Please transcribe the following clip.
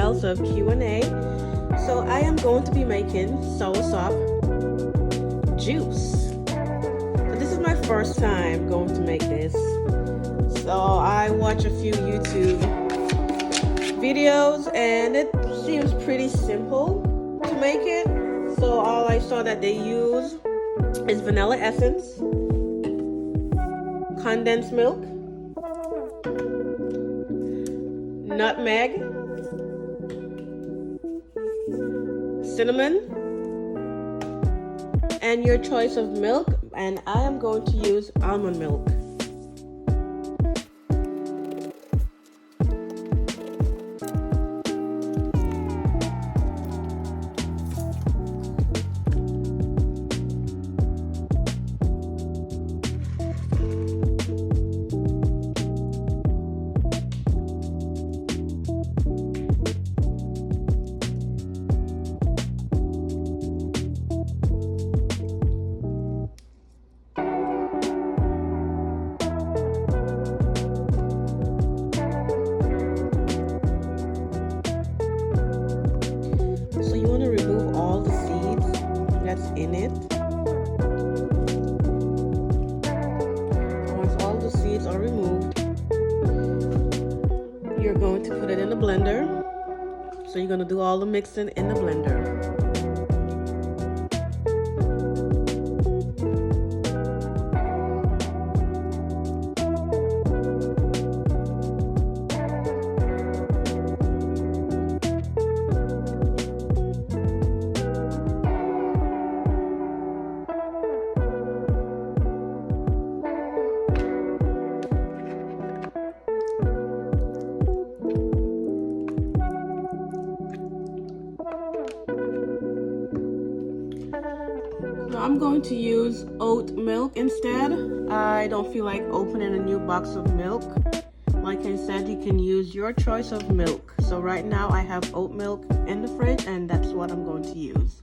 styles of Q&A. So I am going to be making Soursop juice. So this is my first time going to make this. So I watch a few YouTube videos and it seems pretty simple to make it. So all I saw that they use is vanilla essence, condensed milk, nutmeg, cinnamon, and your choice of milk, and I am going to use almond milk. So you want to remove all the seeds that's in it. Once all the seeds are removed, you're going to put it in the blender. So you're going to do all the mixing in the blender. I'm going to use oat milk instead. I don't feel like opening a new box of milk. Like I said, you can use your choice of milk. So right now I have oat milk in the fridge and that's what I'm going to use.